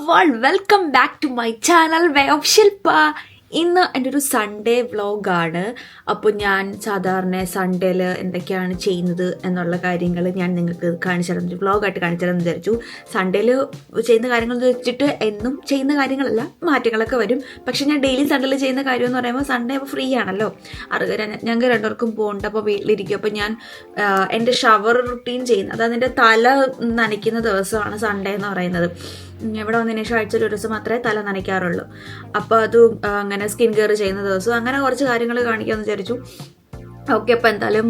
World welcome back to my channel way of Shilpa. ഇന്ന് എൻ്റെ ഒരു സൺഡേ വ്ളോഗാണ്. അപ്പോൾ ഞാൻ സാധാരണ സൺഡേയിൽ എന്തൊക്കെയാണ് ചെയ്യുന്നത് എന്നുള്ള കാര്യങ്ങൾ ഞാൻ നിങ്ങൾക്ക് കാണിച്ചു തരുന്ന വ്ളോഗായിട്ട് കാണിച്ചു തരാമെന്ന് വിചാരിച്ചു. സൺഡേയിൽ ചെയ്യുന്ന കാര്യങ്ങൾ എന്ന് വെച്ചിട്ട് എന്നും ചെയ്യുന്ന കാര്യങ്ങളല്ല, മാറ്റങ്ങളൊക്കെ വരും. പക്ഷേ ഞാൻ ഡെയിലി സൺഡേയിൽ ചെയ്യുന്ന കാര്യം എന്ന് പറയുമ്പോൾ സൺഡേ അപ്പോൾ ഫ്രീ ആണല്ലോ, ഞങ്ങൾക്ക് രണ്ടുപേർക്കും പോകണ്ട. അപ്പോൾ വീട്ടിലിരിക്കും. അപ്പോൾ ഞാൻ എൻ്റെ ഷവർ റുട്ടീൻ ചെയ്യുന്നത്, അതായത് എൻ്റെ തല നനയ്ക്കുന്ന ദിവസമാണ് സൺഡേ എന്ന് പറയുന്നത്. ഇവിടെ വന്നതിന് ശേഷം ആഴ്ചയിൽ ഒരു ദിവസം മാത്രമേ തല നനയ്ക്കാറുള്ളൂ. അപ്പോൾ അത് അങ്ങനെ സ്കിൻ കെയർ ചെയ്യുന്ന ദിവസം അങ്ങനെ കുറച്ച് കാര്യങ്ങൾ കാണിക്കാമെന്ന് വിചാരിച്ചു. ഓക്കെ, അപ്പോൾ എന്തായാലും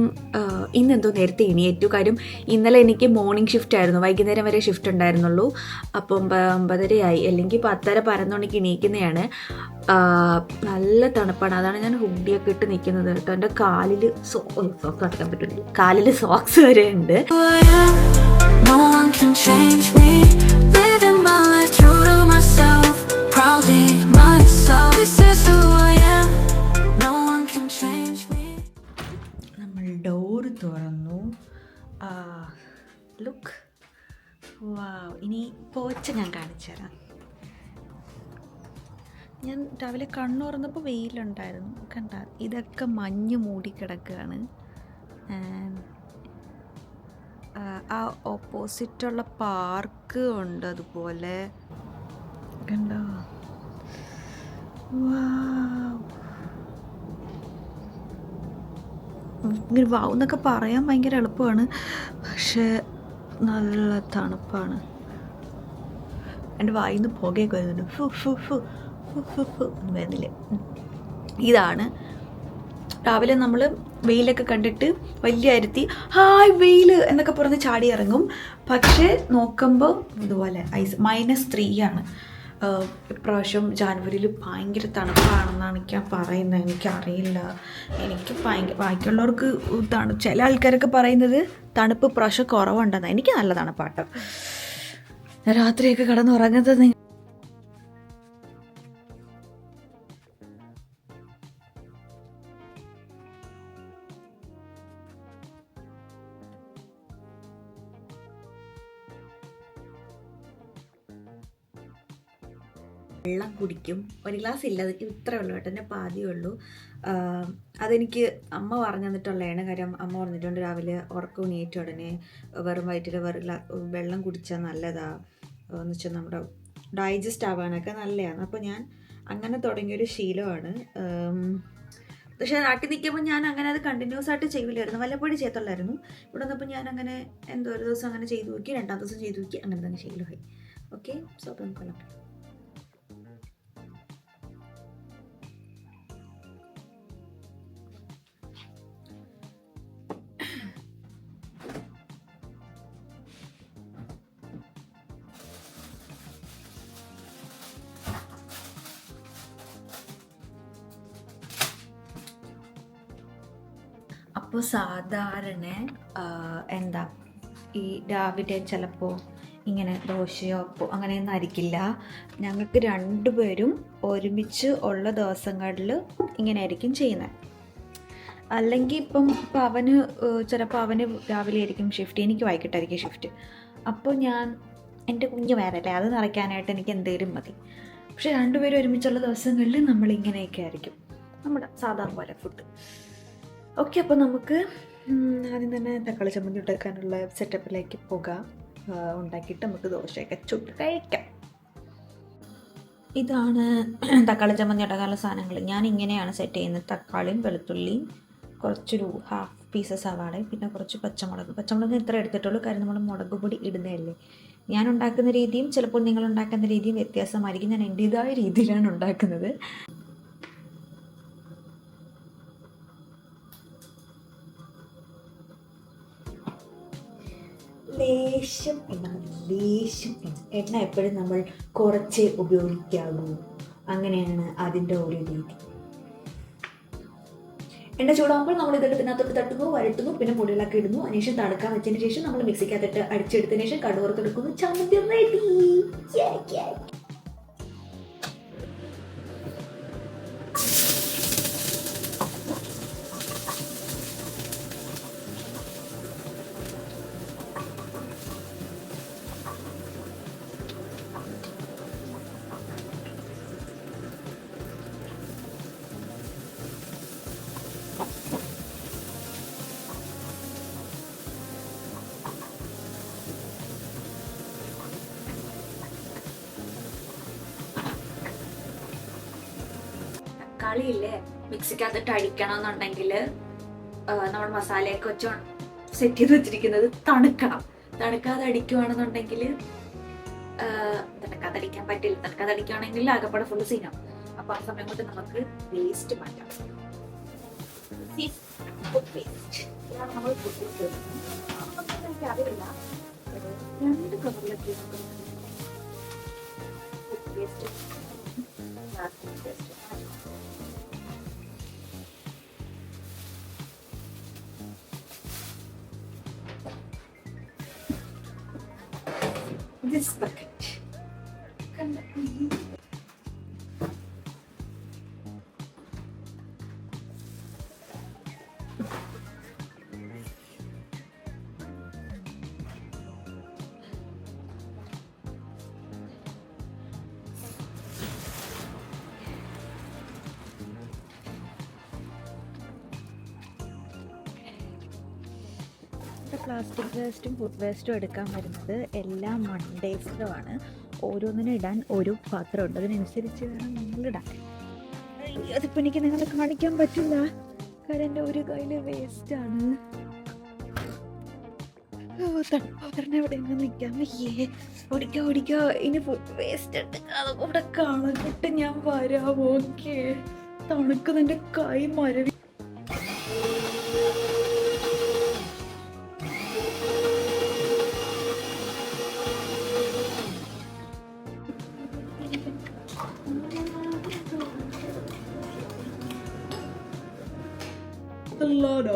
ഇന്നെന്തോ നേരത്തെ എണീറ്റു. കാര്യം ഇന്നലെ എനിക്ക് മോർണിംഗ് ഷിഫ്റ്റ് ആയിരുന്നു, വൈകുന്നേരം വരെ ഷിഫ്റ്റ് ഉണ്ടായിരുന്നുള്ളൂ. അപ്പം 9:30 അല്ലെങ്കിൽ 10:30 പരന്നോണിക്ക് എണീക്കുന്നതാണ്. നല്ല തണുപ്പാണ്, അതാണ് ഞാൻ ഹുഡിയൊക്കെ ഇട്ട് നിൽക്കുന്നത് കേട്ടോ. എൻ്റെ കാലിൽ സോക്സ് അടക്കാൻ പറ്റുന്നില്ല, കാലിൽ സോക്സ് വരെ ഉണ്ട്. നമ്മൾ ഡോറ് തുറന്നു. ലുക്ക്, വാവ്. ഇനി പോച്ച ഞാൻ കാണിച്ചു തരാം. ഞാൻ രാവിലെ കണ്ണു തുറന്നപ്പോൾ വെയിലുണ്ടായിരുന്നു, കണ്ട ഇതൊക്കെ മഞ്ഞ് മൂടിക്കിടക്കുകയാണ്. ആ ഓപ്പോസിറ്റുള്ള പാർക്ക് ഉണ്ട്, അതുപോലെ കണ്ടോ. ഇങ്ങനെ വാവ് എന്നൊക്കെ പറയാൻ ഭയങ്കര എളുപ്പമാണ്, പക്ഷേ നല്ല തണുപ്പാണ്. എൻ്റെ വായിൽ നിന്ന് പുകയൊക്കെ വരുന്നുണ്ട്. വരുന്നില്ല. ഇതാണ് രാവിലെ നമ്മൾ വെയിലൊക്കെ കണ്ടിട്ട് വലിയ അരുത്തി ഹായ് വെയിൽ എന്നൊക്കെ പറഞ്ഞ് ചാടി ഇറങ്ങും. പക്ഷേ നോക്കുമ്പോൾ ഇതുപോലെ -3 ആണ്. ഇപ്രാവശ്യം ജാനുവരിയിൽ ഭയങ്കര തണുപ്പാണെന്നാണ് എനിക്ക് പറയുന്നത്. എനിക്കറിയില്ല, എനിക്ക് ബാക്കിയുള്ളവർക്ക് ചില ആൾക്കാരൊക്കെ പറയുന്നത് തണുപ്പ് ഇപ്രാവശ്യം കുറവുണ്ടെന്നാണ്. എനിക്ക് നല്ല തണുപ്പാട്ടോ. രാത്രിയൊക്കെ കിടന്നുറങ്ങുന്നത് വെള്ളം കുടിക്കും. ഒരു ഗ്ലാസ് ഇല്ല, അത് ഇത്രേ ഉള്ളൂ കേട്ടോ, എൻ്റെ പാതിയേ ഉള്ളൂ. അതെനിക്ക് അമ്മ പറഞ്ഞു തന്നിട്ടുള്ളതാണ്. കാര്യം അമ്മ പറഞ്ഞിട്ടുണ്ട് രാവിലെ ഉറക്കം എണീറ്റ ഉടനെ വെറും വയറ്റിൽ വെള്ളം കുടിച്ചാൽ നല്ലതാ എന്ന് വെച്ചാൽ നമ്മുടെ ഡൈജസ്റ്റ് ആവാനൊക്കെ നല്ലതാണ്. അപ്പോൾ ഞാൻ അങ്ങനെ തുടങ്ങിയൊരു ശീലമാണ്. പക്ഷേ നാട്ടിൽ നിൽക്കുമ്പോൾ ഞാൻ അങ്ങനെ അത് കണ്ടിന്യൂസ് ആയിട്ട് ചെയ്യില്ലായിരുന്നു, വല്ലപ്പോഴും ചെയ്യത്തുള്ളായിരുന്നു. ഇവിടെ വന്നപ്പോൾ ഞാൻ അങ്ങനെ എന്തോ ഒരു ദിവസം അങ്ങനെ ചെയ്തു നോക്കി, 2ാം ദിവസം ചെയ്തു നോക്കി, അങ്ങനെ തന്നെ ശീലമായി. ഓക്കെ, സോ അപ്പോൾ നമുക്ക് അപ്പോൾ സാധാരണ എന്താ ഈ രാവിലെ ചിലപ്പോൾ ഇങ്ങനെ ദോശയോ അപ്പോൾ അങ്ങനെയൊന്നും ആയിരിക്കില്ല. ഞങ്ങൾക്ക് 2 പേരും ഒരുമിച്ച് ഉള്ള ദിവസങ്ങളിൽ ഇങ്ങനെ ആയിരിക്കും ചെയ്യുന്നത്. അല്ലെങ്കിൽ ഇപ്പം അവന് ചിലപ്പോൾ അവന് രാവിലെ ആയിരിക്കും ഷിഫ്റ്റ്, എനിക്ക് വൈകിട്ടായിരിക്കും ഷിഫ്റ്റ്. അപ്പോൾ എൻ്റെ കുഞ്ഞ് വേറല്ലേ, അത് നിറയ്ക്കാനായിട്ട് എനിക്ക് എന്തെങ്കിലും മതി. പക്ഷേ 2 പേരും ഒരുമിച്ചുള്ള ദിവസങ്ങളിൽ നമ്മളിങ്ങനെയൊക്കെ ആയിരിക്കും, നമ്മുടെ സാധാരണ പോലെ ഫുഡ്. ഓക്കെ, അപ്പോൾ നമുക്ക് ആദ്യം തന്നെ തക്കാളി ചമ്മന്തി ഉണ്ടാക്കാനുള്ള സെറ്റപ്പിലേക്ക് പോകാം. ഉണ്ടാക്കിയിട്ട് നമുക്ക് ദോശയൊക്കെ ചുട്ട് കഴിക്കാം. ഇതാണ് തക്കാളി ചമ്മന്തി ഉണ്ടാക്കാനുള്ള സാധനങ്ങൾ. ഞാൻ ഇങ്ങനെയാണ് സെറ്റ് ചെയ്യുന്നത്. തക്കാളിയും വെളുത്തുള്ളിയും കുറച്ചൊരു 1/2 പീസ് സവാളയും പിന്നെ കുറച്ച് പച്ചമുളക് ഇത്ര എടുത്തിട്ടുള്ളൂ. കാര്യം നമ്മൾ മുളക് പൊടി ഇടുന്നതല്ലേ. ഞാൻ ഉണ്ടാക്കുന്ന രീതിയും ചിലപ്പോൾ നിങ്ങൾ ഉണ്ടാക്കുന്ന രീതിയും വ്യത്യാസമായിരിക്കും. ഞാൻ എൻ്റേതായ രീതിയിലാണ് ഉണ്ടാക്കുന്നത്. ലേശം എണ്ണ എപ്പോഴും നമ്മൾ കുറച്ചേ ഉപയോഗിക്കാവൂ, അങ്ങനെയാണ് അതിൻ്റെ ഒരു രീതി. എണ്ണ ചൂടാകുമ്പോൾ നമ്മൾ ഇതിനകത്തോട്ട് തട്ടുന്നു, വഴട്ടുന്നു, പിന്നെ പൊടികളൊക്കെ ഇടുന്നു. അതിനുശേഷം തണുക്കാൻ വെച്ചതിന് ശേഷം നമ്മൾ മിക്സിക്കകത്തിട്ട് അടിച്ചെടുത്തതിന് ശേഷം കടുക് വറുത്തെടുക്കുന്നു. ചമ്മന്തി റെഡി. തക്കാളി ഇല്ലേ മിക്സിക്കകത്തിട്ട് അടിക്കണമെന്നുണ്ടെങ്കിൽ നമ്മൾ മസാലയൊക്കെ വെച്ച് സെറ്റ് ചെയ്ത് വെച്ചിരിക്കുന്നത് തണുക്കാതെ അടിക്കുവാണെന്നുണ്ടെങ്കിൽ തണുക്കാതടിക്കാൻ പറ്റില്ല. തണുക്കാതടിക്കുകയാണെങ്കിൽ ആകെപ്പാടെ ഫുള്ള് സീനാവും. അപ്പൊ ആ സമയം കൊണ്ട് നമുക്ക് വേസ്റ്റ് മാറ്റാം. നമ്മൾ അറിയില്ല 2 കവറിലൊക്കെ waste plastic waste this bucket. Plastic വേസ്റ്റും ഫുഡ് വേസ്റ്റും എടുക്കാൻ വരുന്നത് എല്ലാ മൺഡേസിലുമാണ്. ഓരോന്നിനും ഇടാൻ ഒരു പാത്രമുണ്ട്, അതിനനുസരിച്ച് വേണം നമ്മളിടാൻ. അതിപ്പോൾ എനിക്ക് നിങ്ങളെ കാണിക്കാൻ പറ്റില്ല, കാരണം എൻ്റെ ഒരു കയ്യിൽ വേസ്റ്റാണ്. എവിടെയെങ്കിലും നിൽക്കാൻ വയ്യേ. ഓടിക്കോ ഇനി ഫുഡ് വേസ്റ്റ് എടുക്കാതെ കൂടെ കളഞ്ഞിട്ട് ഞാൻ വരാം. ഓക്കെ, തണുക്കുന്നതിൻ്റെ കൈ മരവി. Pilada.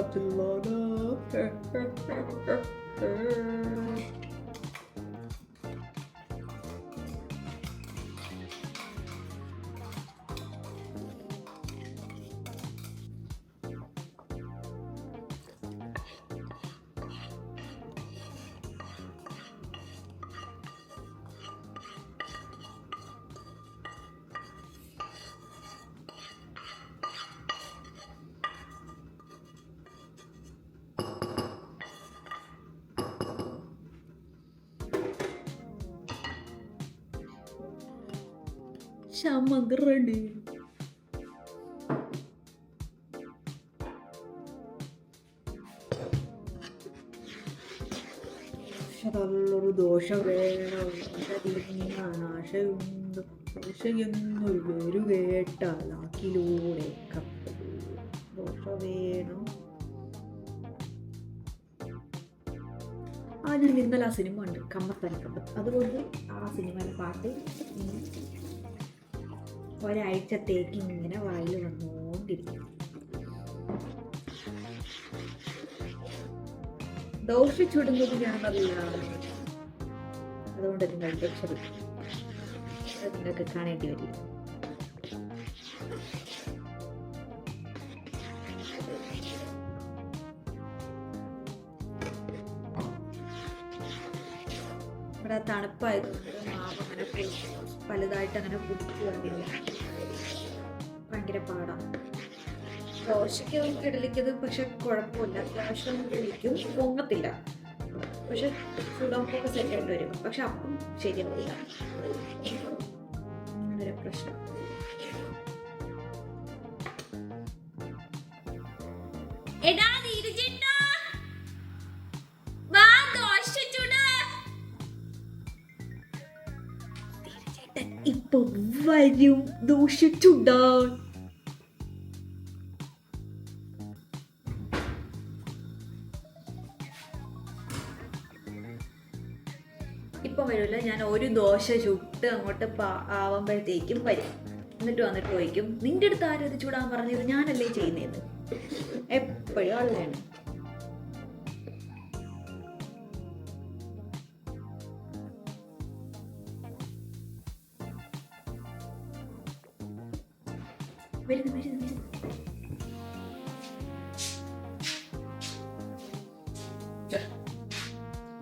ചമ്മന്തി റെഡി. നല്ലൊരു ദോശ വേണം. ആശയുണ്ട് ദോശയെന്നൊരു പേരു കേട്ടാൽ ആക്കിലൂടെ ദോശ വേണം. ഞാൻ ഇന്നലെ ആ സിനിമ ഉണ്ട്, കമ്പത്ത്. അതുകൊണ്ട് ആ സിനിമയിലെ പാട്ട് ഒരാഴ്ചത്തേക്ക് ഇങ്ങനെ വായിൽ വന്നുകൊണ്ടിരിക്കും. ദോശ ചുടുന്നത് ഞാനല്ല, അതുകൊണ്ട് നിങ്ങൾക്ക് ക്ഷമിക്കും, നിങ്ങൾക്ക് കാണേണ്ടി വരില്ല. ഇവിടെ തണുപ്പായതുകൊണ്ട് മാവ് അങ്ങനെ പലതായിട്ട് അങ്ങനെ കുടിച്ചു വന്നില്ല, ഭയങ്കര പാടാണ്. ദോശയ്ക്ക് ഇഡലിക്കത് പക്ഷെ കുഴപ്പമില്ല, അത്യാവശ്യം കുടിക്കും, പൊങ്ങത്തില്ല. പക്ഷെ ചുടാപ്പൊക്കെ സെറ്റ് ആയിട്ട് വരും, പക്ഷെ അപ്പം ശരിയാവില്ല. അങ്ങനൊരു പ്രശ്നം. ഇപ്പൊ വരും ദോശ ചുടാൻ. ഇപ്പം വരില്ല, ഞാൻ ഒരു ദോശ ചുട്ട് അങ്ങോട്ട് ആവുമ്പോഴത്തേക്കും വരും. എന്നിട്ട് വന്നിട്ട് ചോദിക്കും, നിന്റെ അടുത്ത് ആരും അത് ചൂടാൻ പറഞ്ഞത്, ഞാനല്ലേ ചെയ്യുന്നത്. എപ്പോഴും ആളാണ്.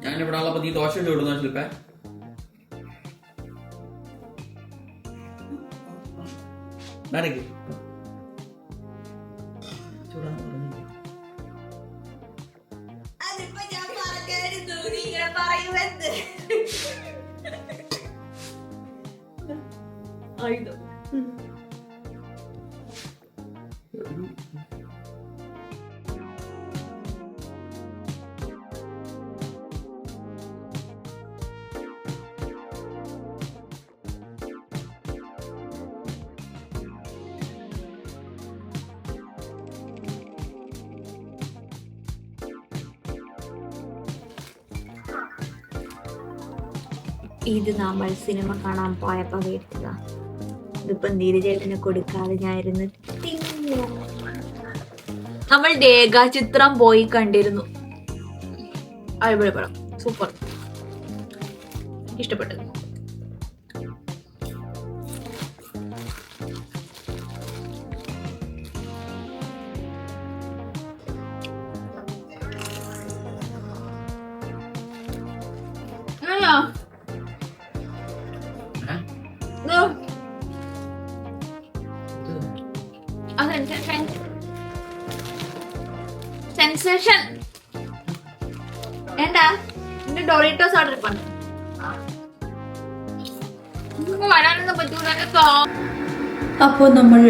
ഞാനിവിടെ ഉള്ളപ്പോ നീ ദോശ ചൂടുന്ന ശില്പേ. ഇത് നമ്മൾ സിനിമ കാണാൻ പോയപ്പോ മേടിച്ചതാ. ഇതിപ്പോ നീരജേട്ടന് കൊടുക്കാതെ ഞാനിരുന്ന് തിന്നു. നമ്മൾ രേഖാചിത്രം പോയി കണ്ടിരുന്നു. അടിപൊളി പടം, സൂപ്പർ, ഇഷ്ടപ്പെട്ടത്. സെൻസേഷൻ എന്താ എന്റെ ഡോറിറ്റോസ് ഓർഡർ പണി വരാനൊന്നും പറ്റൂല. അപ്പോൾ നമ്മൾ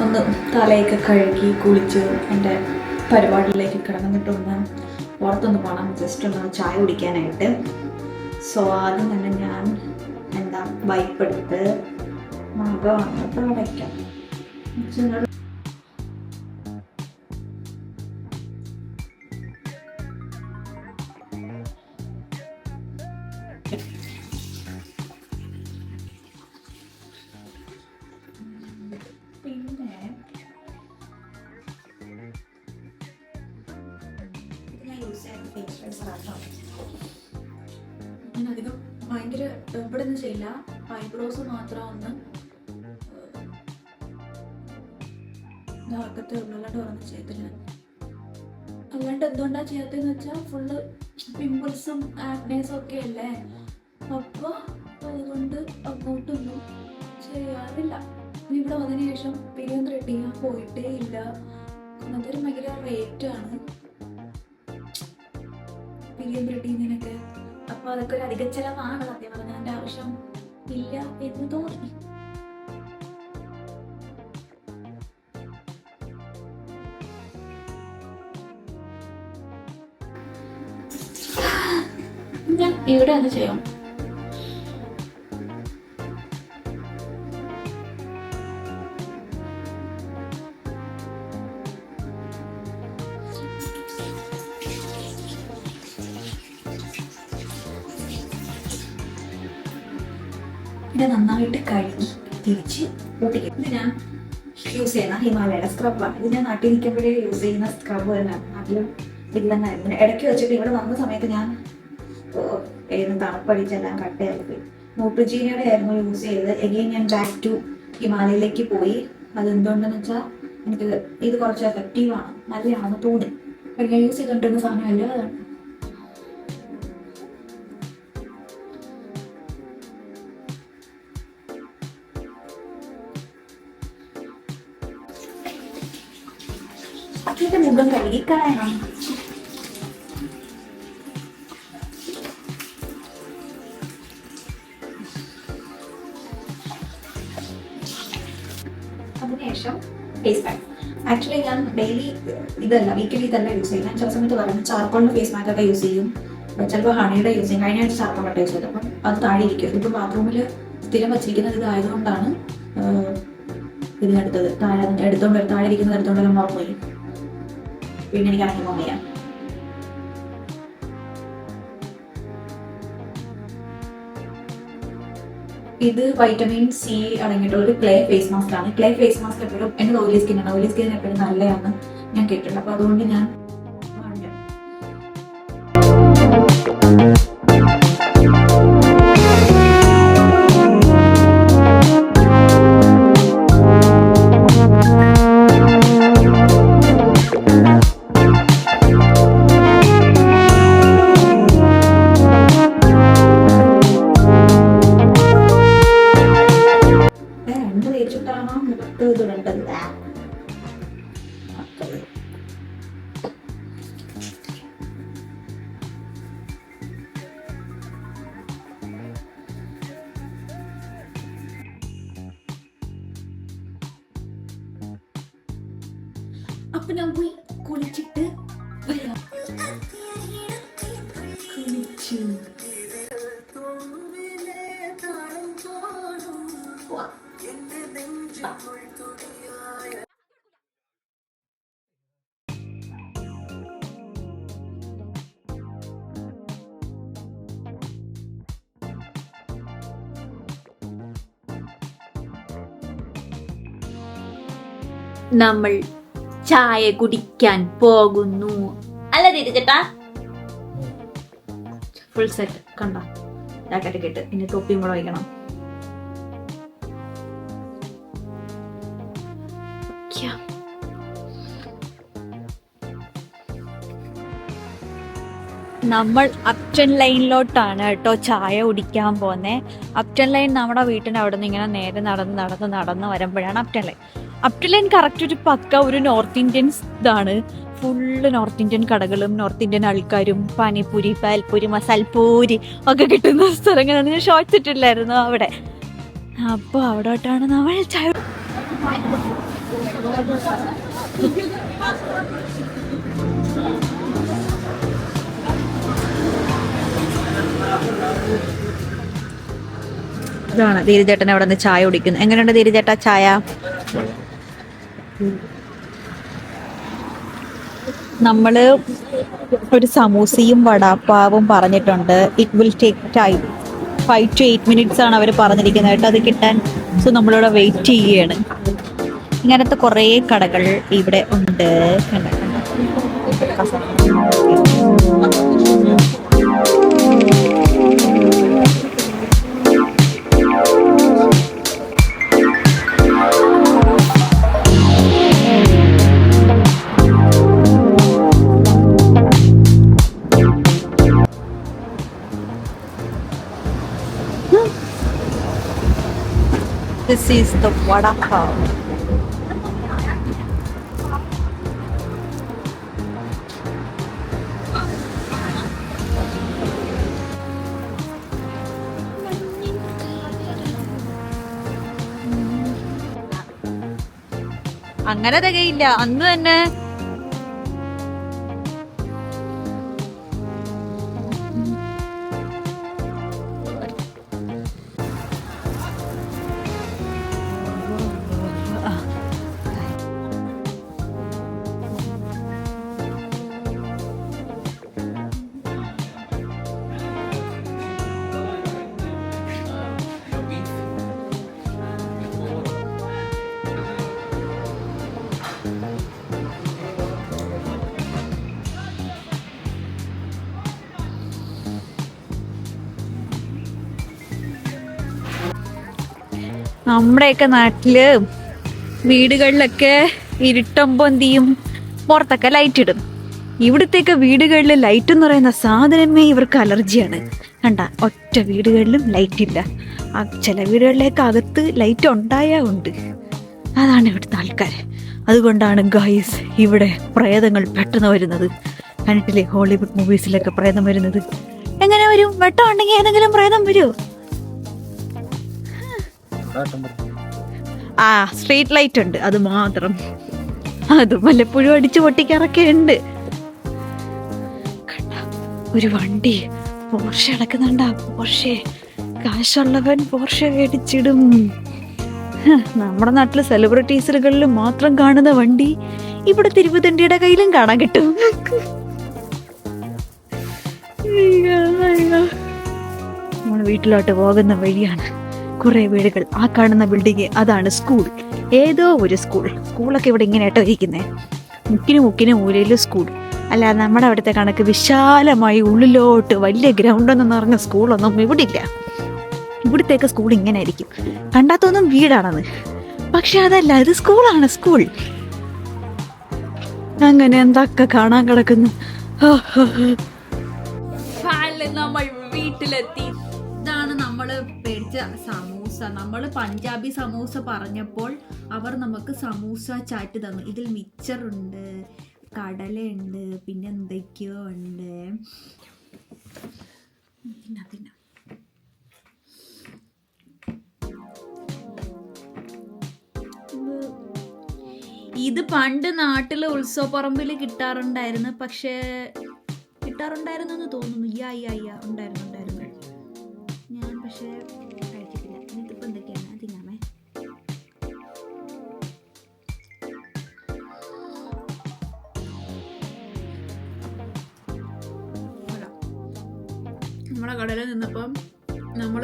ഒന്ന് തലയൊക്കെ കഴുകി കുളിച്ച് എൻ്റെ പരിപാടിയിലേക്ക് കിടന്നിട്ടൊന്ന് പുറത്തൊന്ന് പോകണം, ജസ്റ്റ് ഒന്ന് ചായ കുടിക്കാനായിട്ട്. സോ ആദ്യം തന്നെ ഞാൻ എന്താ വൈപ്പെടുത്ത് മുഖം വന്നിട്ട് അടയ്ക്കാം. പിന്നെ ഞാൻ യൂസ് ചെയ്യുന്ന ഫേസ് വാഷാണ്. ഞാൻ അധികം ഭയങ്കര ഇവിടെ ഒന്നും ചെയ്യില്ല, ഐബ്രോസ് മാത്രം ഒന്ന് അകത്തെ ഉള്ളല്ലാണ്ട് ഒന്നും ചെയ്തില്ല. അല്ലാണ്ട് എന്തുകൊണ്ടാണ് ചെയ്യാത്തതെന്ന് വെച്ചാൽ ഫുള്ള് പിമ്പിൾസും ആക്നേസും ഒക്കെ അല്ലേ, അപ്പോൾ അതുകൊണ്ട് അങ്ങോട്ടൊന്നും ചെയ്യാറില്ല. ഇവിടെ വന്നതിന് ശേഷം പിരിയം ത്രെഡ് ചെയ്യാൻ പോയിട്ടേ ഇല്ല. അതൊരു ഭയങ്കര റേറ്റാണ് പിരിയം ത്രെഡ് ചെയ്യുന്നതിനൊക്കെ. അപ്പോൾ അതൊക്കെ ഒരു അധിക ചിലവാണ്. സത്യം പറഞ്ഞാൽ അതിൻ്റെ ആവശ്യം ഇല്ല എന്ന് തോന്നി. ഞാൻ ഇവിടെ അത് ചെയ്യാം. ഇത് നന്നായിട്ട് കഴുകി തിരിച്ച് പൊട്ടിക്കും. ഇത് ഞാൻ യൂസ് ചെയ്യുന്ന ഹിമാലയയുടെ സ്ക്രബാണ്. ഇത് ഞാൻ നാട്ടിൽ നിൽക്കുമ്പോഴേ യൂസ് ചെയ്യുന്ന സ്ക്രബ് തന്നെയാണ്. നാട്ടിലും ഇല്ലെന്നായിരുന്നു. ഇടയ്ക്ക് വെച്ചിട്ട് ഇവിടെ വന്ന സമയത്ത് ഞാൻ തണുപ്പടിച്ചെല്ലാം കട്ട് ചെയ്ത് പോയി. ന്യൂട്രിജീനിയുടെ ആയിരുന്നു യൂസ് ചെയ്തത്. എഗെയിൻ ഞാൻ ബാക്ക് ടു ഹിമാലയയിലേക്ക് പോയി. അതെന്തുകൊണ്ടെന്ന് വെച്ചാൽ എനിക്ക് ഇത് കുറച്ച് എഫക്റ്റീവാണ്, നല്ലതാണെന്ന് തോന്നി. ഞാൻ യൂസ് ചെയ്തുകൊണ്ടിരുന്ന സാധനമല്ല, അതാണ്. അതിന്റെ മുഖം കഴുകിക്കളയണം. അതിനുശേഷം ഫേസ് പാക്ക്. ആക്ച്വലി ഞാൻ ഡെയിലി ഇതല്ല, വീക്കിലി ഇതല്ല യൂസ് ചെയ്യും. ഞാൻ ചില സമയത്ത് പറയുന്നത് ചാർക്കോളിൻ്റെ ഫേസ് പാക്ക് ഒക്കെ യൂസ് ചെയ്യും, ചിലപ്പോൾ ഹണിയുടെ യൂസ് ചെയ്യും. കഴിഞ്ഞ ആഴ്ച ചാർക്കോൾ യൂസ് ചെയ്തത്, അപ്പം അത് താഴെ ഇരിക്കും. ഇതിപ്പോൾ ബാത്റൂമിൽ സ്ഥിരം വച്ചിരിക്കുന്നത് ഇതായതുകൊണ്ടാണ് ഇതിനെടുത്തത്. താഴെ ഇരിക്കുന്നത് എടുത്തോണ്ടെല്ലാം മറന്നു പോയി. പിന്നെ എനിക്ക് ഇറങ്ങി പോകാൻ വയ്യ. ഇത് വൈറ്റമിൻ സി അടങ്ങിയിട്ടുള്ള ഒരു ക്ലേ ഫേസ് മാസ്ക് ആണ്. ക്ലേ ഫേസ് മാസ്ക് എപ്പോഴും എൻ്റെ ഓയിലി സ്കിന്നാണ്. ഓയിലി സ്കിന്നിന് എപ്പോഴും നല്ലതാണ് ഞാൻ കേട്ടിട്ടുണ്ട്. അപ്പോൾ അതുകൊണ്ട് ഞാൻ അപ്പൊ ഞാൻ പോയി കുളിച്ചിട്ട് വരാം. കുളിച്ചു നമ്മൾ ചായ കുടിക്കാൻ പോകുന്നു. അല്ല തിരിച്ചേട്ടാ, ഫുൾ സെറ്റ് കണ്ട കേട്ട് ഇനി തൊപ്പിയും കൂടെ വയ്ക്കണം. നമ്മൾ അപ്റ്റൺ ലൈനിലോട്ടാണ് കേട്ടോ ചായ കുടിക്കാൻ പോകുന്നത്. അപ്റ്റൺ ലൈൻ നമ്മുടെ വീട്ടിൻ്റെ അവിടെ നിന്ന് ഇങ്ങനെ നേരെ നടന്ന് വരുമ്പോഴാണ് Upton line. Upton line correct ഒരു പക്ക ഒരു നോർത്ത് ഇന്ത്യൻ ഇതാണ്. ഫുള്ള് നോർത്ത് ഇന്ത്യൻ കടകളും നോർത്ത് ഇന്ത്യൻ ആൾക്കാരും പാനിപൂരി, പാൽപൂരി, മസാൽപൂരി ഒക്കെ കിട്ടുന്ന സ്ഥലങ്ങളാണ്. ഞാൻ ഷോർട്സ് ഇട്ടില്ലായിരുന്നു അവിടെ. അപ്പോൾ അവിടോട്ടാണ് നമ്മൾ ചായ. ഇതാണ് ധീരചേട്ടൻ അവിടെ നിന്ന് ചായ കുടിക്കുന്നത്. എങ്ങനെയുണ്ട് ധീരചേട്ടാ ചായ? നമ്മള് ഒരു സമൂസയും വടാപ്പാവും പറഞ്ഞിട്ടുണ്ട്. It will take time, 5 to 8 minutes ആണ് അവർ പറഞ്ഞിരിക്കുന്നത് കേട്ടോ അത് കിട്ടാൻ. സോ നമ്മളിവിടെ വെയിറ്റ് ചെയ്യുകയാണ്. ഇങ്ങനത്തെ കുറേ കടകൾ ഇവിടെ ഉണ്ട്. This is the vada pav. അങ്ങനെ തികയില്ല അന്ന് തന്നെ. നമ്മുടെയൊക്കെ നാട്ടില് വീടുകളിലൊക്കെ ഇരുട്ടുമ്പോൾ എന്ത് ചെയ്യും, പുറത്തൊക്കെ ലൈറ്റ് ഇടും. ഇവിടുത്തെയൊക്കെ വീടുകളിൽ ലൈറ്റ് എന്ന് പറയുന്ന സാധനമേ ഇവർക്ക് അലർജിയാണ്. കണ്ട, ഒറ്റ വീടുകളിലും ലൈറ്റ് ഇല്ല. ചില വീടുകളിലേക്ക് അകത്ത് ലൈറ്റ് ഉണ്ടായാ ഉണ്ട്. അതാണ് ഇവിടുത്തെ ആൾക്കാർ. അതുകൊണ്ടാണ് ഗായ്സ് ഇവിടെ പ്രേതങ്ങൾ പെട്ടെന്ന് വരുന്നത്. കണ്ടിട്ടില്ലേ ഹോളിവുഡ് മൂവീസിലൊക്കെ പ്രേതം വരുന്നത്? എങ്ങനെ വരും? വെട്ടം ഉണ്ടെങ്കിൽ ഏതെങ്കിലും പ്രേതം വരുമോ? ആ സ്ട്രീറ്റ് ലൈറ്റ് ഉണ്ട്, അത് മാത്രം. അത് വല്ലപ്പോഴും അടിച്ചു പൊട്ടിക്കാറൊക്കെ ഉണ്ട്. ഒരു വണ്ടി പോർഷെ നടക്കുന്നുണ്ടാ. പോർഷെ, കാശുള്ളവൻ പോർഷെ മേടിച്ചിടും. നമ്മുടെ നാട്ടിലെ സെലിബ്രിറ്റീസുകളിൽ മാത്രം കാണുന്ന വണ്ടി ഇവിടെ തിരുപ്പതിണ്ടിയുടെ കയ്യിലും കാണാൻ കിട്ടും. നമ്മുടെ വീട്ടിലോട്ട് പോകുന്ന വഴിയാണ് കുറെ വീടുകൾ. ആ കാണുന്ന ബിൽഡിങ് അതാണ് സ്കൂൾ. ഏതോ ഒരു സ്കൂളൊക്കെ ഇവിടെ ഇങ്ങനെയാട്ടോ ഇരിക്കുന്നേ. മുക്കിന് മൂലയിൽ സ്കൂൾ. അല്ലാതെ നമ്മുടെ അവിടുത്തെ കണക്ക് വിശാലമായി ഉള്ളിലോട്ട് വലിയ ഗ്രൗണ്ടൊന്നും നിറഞ്ഞ സ്കൂളൊന്നും ഇവിടെ ഇല്ല. ഇവിടുത്തേക്ക് സ്കൂൾ ഇങ്ങനെ ആയിരിക്കും. കണ്ടാത്തൊന്നും വീടാണെന്ന്, പക്ഷെ അതല്ല, ഇത് സ്കൂളാണ്. സ്കൂൾ അങ്ങനെ എന്തൊക്കെ കാണാൻ കിടക്കുന്നു. നമ്മൾ വീട്ടിലെത്തി. ഇതാണ് നമ്മള് പേടിച്ച സമൂസ. നമ്മൾ പഞ്ചാബി സമൂസ പറഞ്ഞപ്പോൾ അവർ നമുക്ക് സമൂസ ചാറ്റ് തന്നു. ഇതിൽ മിച്ചറുണ്ട്, കടലയുണ്ട്, പിന്നെ എന്തൊക്കെയോ ഉണ്ട്. ഇത് പണ്ട് നാട്ടില് ഉത്സവപ്പറമ്പിൽ കിട്ടാറുണ്ടായിരുന്നു. പക്ഷേ കിട്ടാറുണ്ടായിരുന്നെന്ന് തോന്നുന്നു. ഉണ്ടായിരുന്നു. ഞാൻ പക്ഷേ കഴിച്ചിട്ടില്ല. ഇതിപ്പോൾ എന്തൊക്കെയാണ് തിന്നാമേ. നമ്മളെ കടയിൽ നിന്നപ്പം നമ്മൾ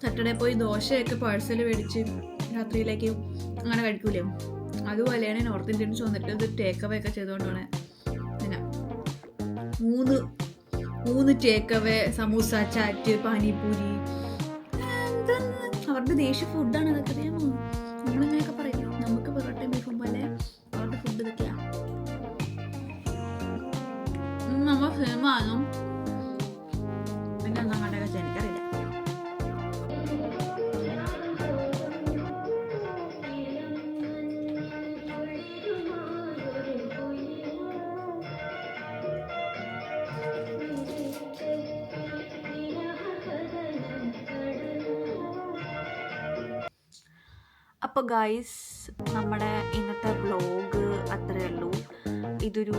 സാറ്റർഡേ പോയി ദോശയൊക്കെ പാഴ്സൽ മേടിച്ച് രാത്രിയിലേക്ക് അങ്ങനെ കഴിക്കൂലേ, അതുപോലെയാണ് നോർത്ത് ഇന്ത്യൻസ് വന്നിട്ട് ഇത് ടേക്ക് അവേ ഒക്കെ ചെയ്തുകൊണ്ടാണ് പിന്നെ മൂന്ന് take away, samosa, chat, pani puri, അവരുടെ ദേശീയ ഫുഡാണ് അതൊക്കെ. അറിയാമോ? നമ്മളിങ്ങനെയൊക്കെ പറയും, നമുക്ക് പൊറോട്ടയും ബീഫും പോലെ അവരുടെ ഫുഡ് ഇതൊക്കെയാണ്. നമ്മൾ ഫിലിമാകും പിന്നെ ഒന്നും കണ്ടൊക്കെ വെച്ചാൽ എനിക്കറിയില്ല. അപ്പോൾ ഗൈസ്, നമ്മുടെ ഇന്നത്തെ വ്ലോഗ് അത്രയേ ഉള്ളൂ. ഇതൊരു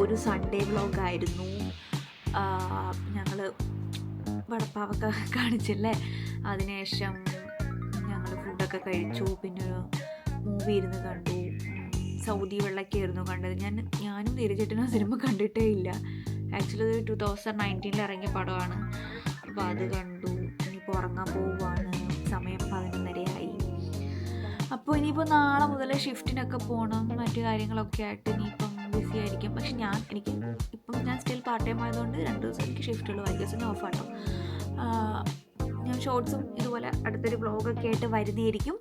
ഒരു സൺഡേ വ്ലോഗായിരുന്നു. ഞങ്ങൾ വടപ്പാവൊക്കെ കാണിച്ചില്ലേ, അതിനുശേഷം ഞങ്ങൾ ഫുഡൊക്കെ കഴിച്ചു, പിന്നെ ഒരു മൂവി ഇരുന്ന് കണ്ടു. സൗദി വെള്ളക്കായിരുന്നു കണ്ടത്. ഞാനും ധീരജേട്ടനും സിനിമ കണ്ടിട്ടേ ഇല്ല. ആക്ച്വലി 2019 ഇറങ്ങിയ പടമാണ്. അപ്പോൾ അത് കണ്ടു. ഇനിയിപ്പോൾ ഉറങ്ങാൻ പോവുകയാണ്. സമയം 11:30 അപ്പോൾ ഇനിയിപ്പോൾ നാളെ മുതൽ ഷിഫ്റ്റിനൊക്കെ പോകണം, മറ്റു കാര്യങ്ങളൊക്കെ ആയിട്ട് ഇനിയിപ്പം ബിസി ആയിരിക്കും. പക്ഷെ ഞാൻ സ്റ്റിൽ പാർട്ട് ടൈം ആയതുകൊണ്ട് 2 ദിവസം എനിക്ക് ഷിഫ്റ്റുള്ളൂ, 5 ദിവസം ഓഫ് ആട്ടോ. ഞാൻ ഷോർട്സും ഇതുപോലെ അടുത്തൊരു വ്ലോഗൊക്കെ ആയിട്ട് വരുന്നതായിരിക്കും.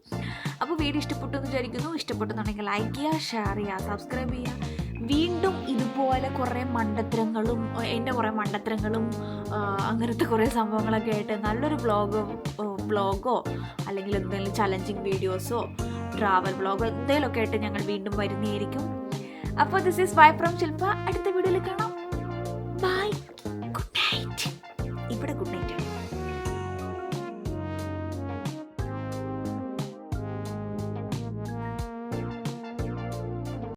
അപ്പോൾ വീഡിയോ ഇഷ്ടപ്പെട്ടു എന്ന് വിചാരിക്കുന്നു. ഇഷ്ടപ്പെട്ടെന്നുണ്ടെങ്കിൽ ലൈക്ക് ചെയ്യുക, ഷെയർ ചെയ്യുക, സബ്സ്ക്രൈബ് ചെയ്യുക. വീണ്ടും ഇതുപോലെ കുറേ മണ്ടത്തരങ്ങളും എൻ്റെ കുറേ മണ്ടത്തരങ്ങളും അങ്ങനത്തെ കുറേ സംഭവങ്ങളൊക്കെ ആയിട്ട് നല്ലൊരു വ്ലോഗോ അല്ലെങ്കിൽ എന്തെങ്കിലും ചലഞ്ചിങ് വീഡിയോസോ ട്രാവൽ വ്ലോഗോ എന്തെങ്കിലുമൊക്കെ ആയിട്ട് ഞങ്ങൾ വീണ്ടും വരുന്നതായിരിക്കും. അപ്പോൾ ദിസ് ഈസ് ബൈ ഫ്രം ശില്പ. അടുത്ത വീഡിയോയിൽ കാണാം. ബൈ.